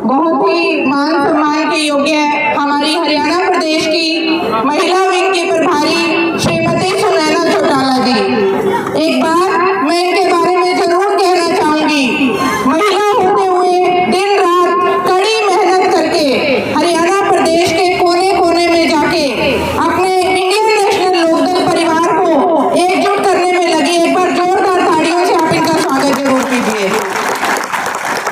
बहुत ही मान सम्मान के योग्य हमारी हरियाणा प्रदेश की महिला विंग की प्रभारी श्रीमती सुनैना चौटाला जी। एक बात मैं इनके बारे में जरूर कहना चाहूंगी, महिला होते हुए दिन रात कड़ी मेहनत करके हरियाणा प्रदेश के कोने कोने में जाके अपने इंडियन नेशनल लोकदल परिवार को एकजुट करने में लगी। एक बार जोरदार तालियों से आप इनका स्वागत जरूर कीजिए।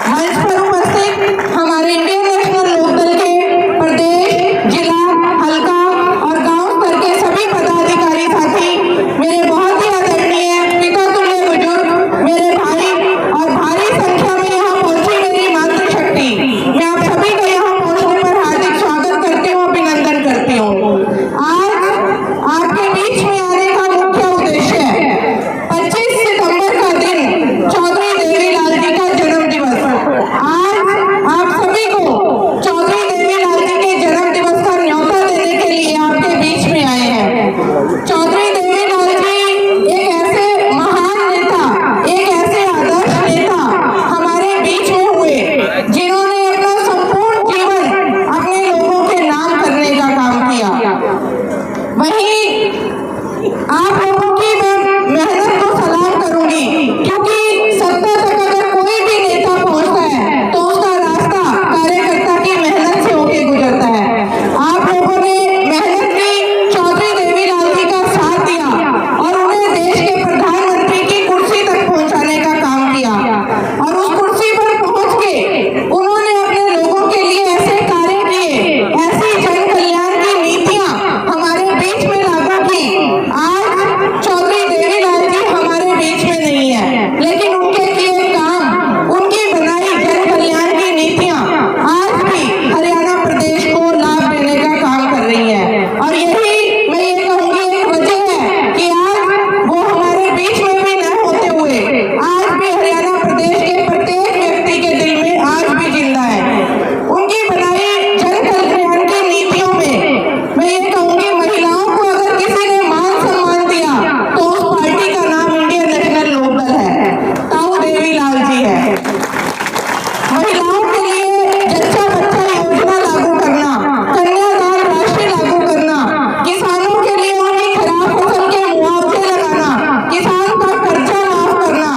मंच पर उपस्थित हमारे इंडियन नेशनल लोकदल के प्रदेश, जिला, हल्का और गांव स्तर के सभी पदाधिकारी साथी, मेरे बहुत ही आदरणीय पितातुल्य बुजुर्ग, मेरे भाई और भारी संख्या में यहाँ पहुंची मेरी मातृशक्ति, मैं आप सभी का यहाँ पहुंचने पर हार्दिक स्वागत करती हूँ, अभिनंदन करती हूँ। आज आपके बीच में आने का मुख्य उद्देश्य है 25 सितंबर का दिन, चौधरी देवीलाल जी का जन्म दिवस। आज आप सभी को चौधरी देवीलाल जी के जन्म दिवस का न्योता देने के लिए आपके बीच में आए हैं। चौधरी देवीलाल जी एक ऐसे महान नेता, एक ऐसे आदर्श नेता हमारे बीच में हुए जिन्होंने अपना संपूर्ण जीवन अपने लोगों के नाम करने का काम किया। वहीं आप लोगों की मैं मेहनत को सलाम करूंगी, क्योंकि सत्ता तक अगर कोई भी नेता पहुंचता है तो उसका रास्ता कार्यकर्ता की मेहनत से होके गुजरता है। आप लोगों ने मेहनत की, चौधरी देवीलाल जी का साथ दिया और उन्हें देश के प्रधानमंत्री की कुर्सी तक पहुंचाने का काम किया और उस कुर्सी पर पहुंच के उन्होंने अपने लोगों के लिए ऐसे कार्य किए, ऐसी जन कल्याण की नीतियां हमारे बीच में लागू की। आज चौधरी देवीलाल जी हमारे बीच में नहीं है, लेकिन उनके किए काम, उनकी बनाई जन कल्याण की नीतियां आज भी हरियाणा प्रदेश को लाभ देने का काम कर रही है। और यही मैं ये कहूंगी एक वजह है कि आज वो हमारे बीच में भी न होते हुए आज भी हरियाणा प्रदेश के प्रत्येक व्यक्ति के दिल में आज भी जिंदा है। उनकी बनाई जन कल्याण की नीतियों में मैं ये कहूंगी, महिलाओं को अगर किसी ने मान सम्मान दिया तो उस पार्टी का नाम इंडियन नेशनल लोकदल है, ताऊ देवीलाल जी है। महिलाओं के लिए जच्चा बच्चा योजना लागू करना, कन्यादान राशि लागू करना, किसानों के लिए उनकी खराब फसल के मुआवजे लगाना, किसान का कर्जा माफ करना,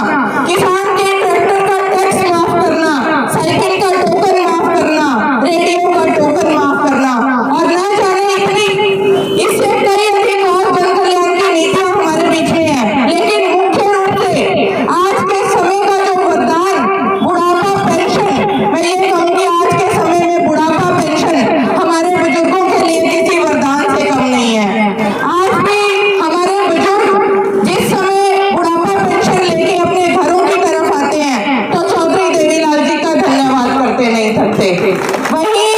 किसान के ट्रैक्टर का टैक्स माफ करना, साइकिल का टोकन माफ करना, रेडियो का टोकन माफ करना और न जाने इतनी इससे कई अधिक और जन कल्याण की नीतियां हमारे बीच में है। लेकिन मुख्य रूप से आज के समय का जो वरदान बुढ़ापा पेंशन, मैं ये कहूंगी आज के समय में बुढ़ापा पेंशन हमारे बुजुर्गों के लिए किसी वरदान से कम नहीं है। आज भी हमारे बुजुर्ग जिस समय बुढ़ापा पेंशन लेके अपने घरों की तरफ आते हैं तो चौधरी देवीलाल जी का धन्यवाद करते नहीं थकते। वहीं